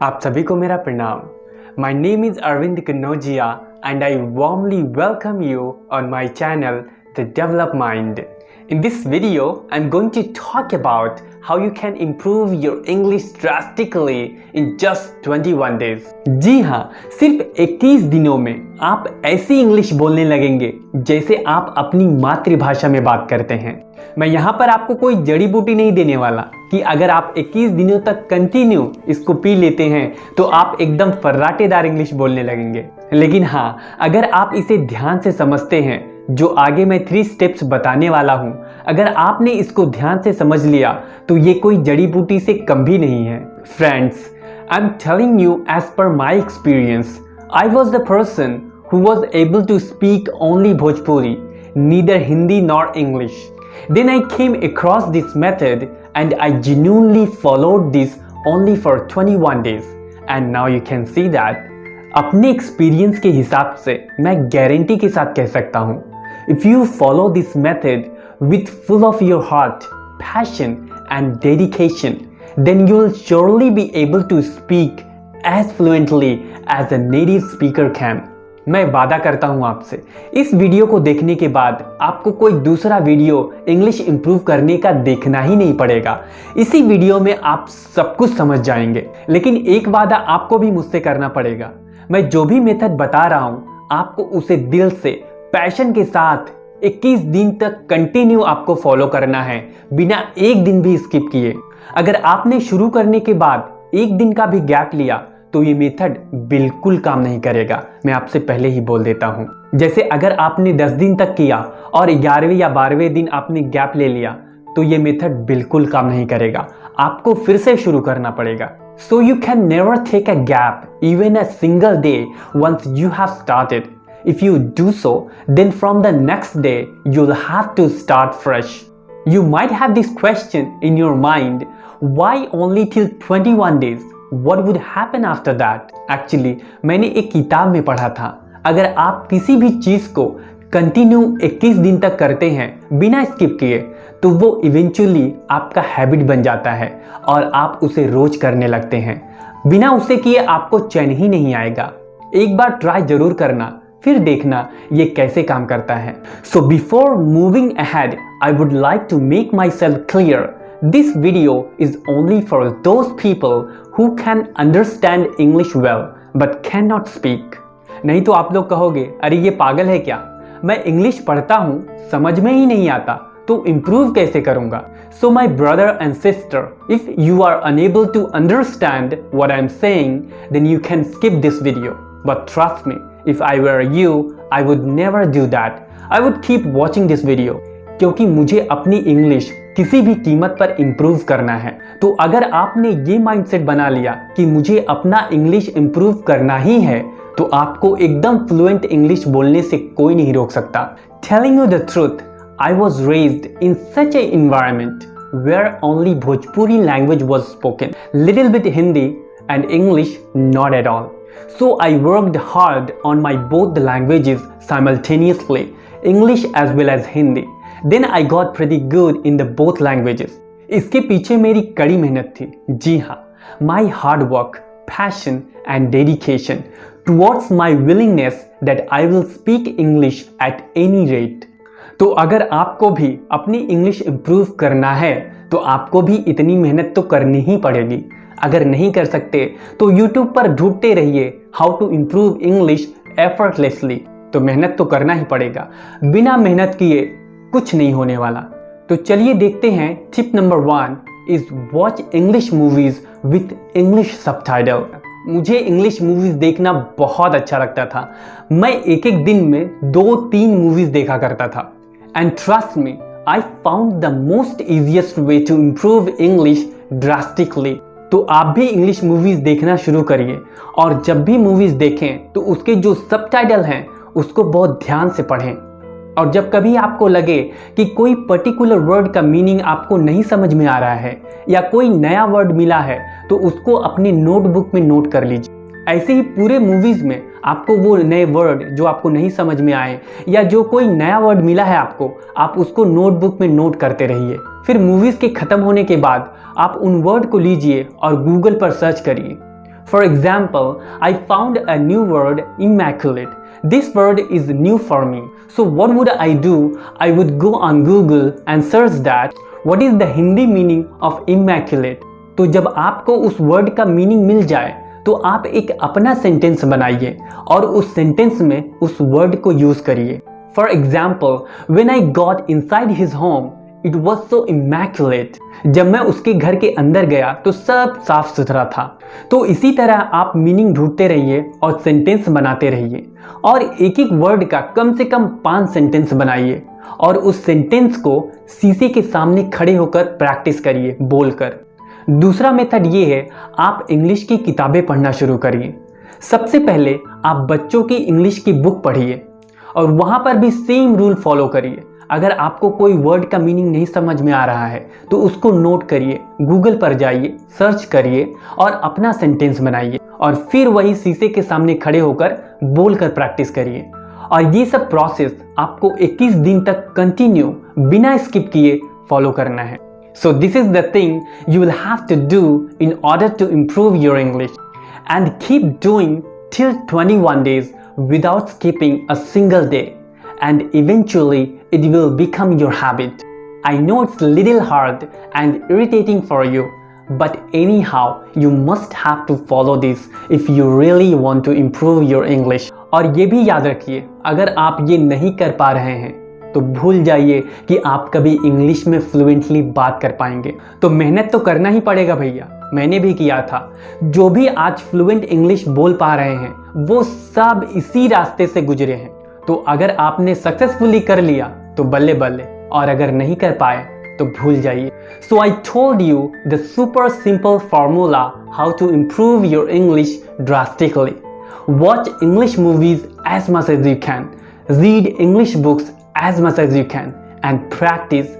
आप सभी को मेरा प्रणाम। My name is Arvind Kanojia and I warmly welcome you on my channel, The Develop Mind. In this video, I'm going to talk about how you can improve your English drastically in just 21 days. जी हाँ, सिर्फ 21 दिनों में आप ऐसी English बोलने लगेंगे जैसे आप अपनी मातृभाषा में बात करते हैं। मैं यहाँ पर आपको कोई जड़ी बूटी नहीं देने वाला कि अगर आप 21 दिनों तक कंटिन्यू इसको पी लेते हैं तो आप एकदम फर्राटेदार इंग्लिश बोलने लगेंगे। लेकिन हाँ, अगर आप इसे ध्यान से समझते हैं, जो आगे मैं 3 स्टेप्स बताने वाला हूँ, अगर आपने इसको ध्यान से समझ लिया तो ये कोई जड़ी बूटी से कम भी नहीं है। Friends, I am telling you as per my experience, I was the person who was able to speak only Bhojpuri, neither Hindi nor English. Then I came across this method and I genuinely followed this only for 21 days. And now you can see that. अपने experience के हिसाब से मैं guarantee के साथ कह सकता हूँ, if you follow this method with full of your heart, passion and dedication, then you will surely be able to speak as fluently as a native speaker can. मैं वादा करता हूं आपसे, इस वीडियो को देखने के बाद आपको कोई दूसरा वीडियो इंग्लिश इंप्रूव करने का देखना ही नहीं पड़ेगा। इसी वीडियो में आप सब कुछ समझ जाएंगे। लेकिन एक वादा आपको भी मुझसे करना पड़ेगा, मैं जो भी मेथड बता रहा हूं आपको उसे दिल से पैशन के साथ 21 दिन तक कंटिन्यू आपको फॉलो करना है, बिना एक दिन भी स्किप किए। अगर आपने शुरू करने के बाद एक दिन का भी गैप लिया तो ये मेथड बिल्कुल काम नहीं करेगा। मैं आपसे पहले ही बोल देता हूँ। जैसे अगर आपने 10 दिन तक किया और 11वें या 12वें दिन आपने गैप ले लिया तो ये मेथड बिल्कुल काम नहीं करेगा, आपको फिर से शुरू करना पड़ेगा। So you can never take a gap even a single day once you have started. If you do so, then from the next day you will have to start fresh. You might have this question in your mind, why only till 21 days? What would happen after that? Actually, मैंने एक किताब में पढ़ा था, अगर आप किसी भी चीज को कंटिन्यू 21 दिन तक करते हैं बिना स्किप किए तो वो इवेंचुअली आपका हैबिट बन जाता है और आप उसे रोज करने लगते हैं। बिना उसे किए आपको चैन ही नहीं आएगा। एक बार ट्राई जरूर करना, फिर देखना ये कैसे काम करता है। So before moving ahead, I would like to make myself clear, this video is only for those people who can understand English well but can not speak. नहीं तो आप लोग कहोगे, अरे ये पागल है क्या, मैं इंग्लिश पढ़ता हूँ समझ में ही नहीं आता तो इम्प्रूव कैसे करूंगा। So my brother and sister, if you are unable to understand what I am saying, then you can skip this video. But trust me, if I were you, I would never do that. I would keep watching this video. क्योंकि मुझे अपनी English किसी भी कीमत पर improve करना है। तो अगर आपने ये माइंडसेट बना लिया कि मुझे अपना इंग्लिश इम्प्रूव करना ही है तो आपको एकदम फ्लुएंट इंग्लिश बोलने से कोई नहीं रोक सकता। Telling you the truth, I was raised in such an environment where only Bhojpuri language was spoken, little bit Hindi and English not at all. So I worked hard on my both the languages simultaneously, English as well as Hindi. Then I got pretty good in the both languages. इसके पीछे मेरी कड़ी मेहनत थी। जी हाँ, my hard work, passion and dedication towards my willingness that I will speak English at any rate. तो अगर आपको भी अपनी इंग्लिश इम्प्रूव करना है तो आपको भी इतनी मेहनत तो करनी ही पड़ेगी। अगर नहीं कर सकते तो YouTube पर ढूंढते रहिए how to improve English effortlessly. तो मेहनत तो करना ही पड़ेगा, बिना मेहनत किए कुछ नहीं होने वाला। तो चलिए देखते हैं। Tip number 1 is watch English movies with English subtitle. मुझे इंग्लिश मूवीज देखना बहुत अच्छा लगता था। मैं एक दिन में 2-3 मूवीज देखा करता था। And trust me, I found the most easiest way to improve English drastically. तो आप भी इंग्लिश मूवीज देखना शुरू करिए और जब भी मूवीज देखें तो उसके जो सबटाइटल हैं उसको बहुत ध्यान से पढ़ें। और जब कभी आपको लगे कि कोई पर्टिकुलर वर्ड का मीनिंग आपको नहीं समझ में आ रहा है या कोई नया वर्ड मिला है तो उसको अपनी नोटबुक में नोट कर लीजिए। ऐसे ही पूरे मूवीज में आपको वो नए वर्ड जो आपको नहीं समझ में आए या जो कोई नया वर्ड मिला है आपको, आप उसको नोटबुक में नोट करते रहिए। फिर मूवीज के खत्म होने के बाद आप उन वर्ड को लीजिए और गूगल पर सर्च करिए। For example, I found a new word, immaculate. This word is new for me. So what would I do? I would go on Google and search that what is the Hindi meaning of immaculate. तो जब आपको उस word का meaning मिल जाए तो आप एक अपना सेंटेंस बनाइए और उस सेंटेंस में उस वर्ड को यूज करिए। For example, when I got inside his home it was so immaculate. जब मैं उसके घर के अंदर गया तो सब साफ सुथरा था। तो इसी तरह आप मीनिंग ढूंढते रहिए और सेंटेंस बनाते रहिए और एक एक वर्ड का कम से कम 5 सेंटेंस बनाइए और उस सेंटेंस को शीशे के सामने खड़े होकर प्रैक्टिस करिए बोलकर। दूसरा मेथड ये है, आप इंग्लिश की किताबें पढ़ना शुरू करिए। सबसे पहले आप बच्चों की इंग्लिश की बुक पढ़िए और वहाँ पर भी सेम रूल फॉलो करिए। अगर आपको कोई वर्ड का मीनिंग नहीं समझ में आ रहा है तो उसको नोट करिए, गूगल पर जाइए, सर्च करिए और अपना सेंटेंस बनाइए और फिर वही शीशे के सामने खड़े होकर बोलकर प्रैक्टिस करिए। और ये सब प्रोसेस आपको 21 दिन तक कंटिन्यू बिना स्किप किए फॉलो करना है। So this is the thing you will have to do in order to improve your English, and keep doing till 21 days without skipping a single day, and eventually it will become your habit. I know it's a little hard and irritating for you, but anyhow you must have to follow this if you really want to improve your English. और ये भी याद रखिए, अगर आप ये नहीं कर पा रहे हैं तो भूल जाइए कि आप कभी इंग्लिश में फ्लुएंटली बात कर पाएंगे। तो मेहनत तो करना ही पड़ेगा भैया, मैंने भी किया था। जो भी आज फ्लुएंट इंग्लिश बोल पा रहे हैं वो सब इसी रास्ते से गुजरे हैं। तो अगर आपने सक्सेसफुली कर लिया तो बल्ले बल्ले, और अगर नहीं कर पाए तो भूल जाइए। So I told you the super simple formula how to improve your English drastically. Watch English movies as much as you can, read English books as much as you can, and practice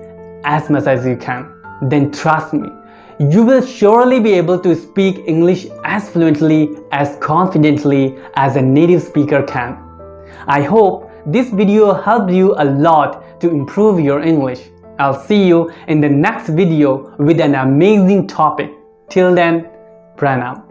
as much as you can. Then trust me, you will surely be able to speak English as fluently, as confidently as a native speaker can. I hope this video helped you a lot to improve your English. I'll see you in the next video with an amazing topic. Till then, pranam.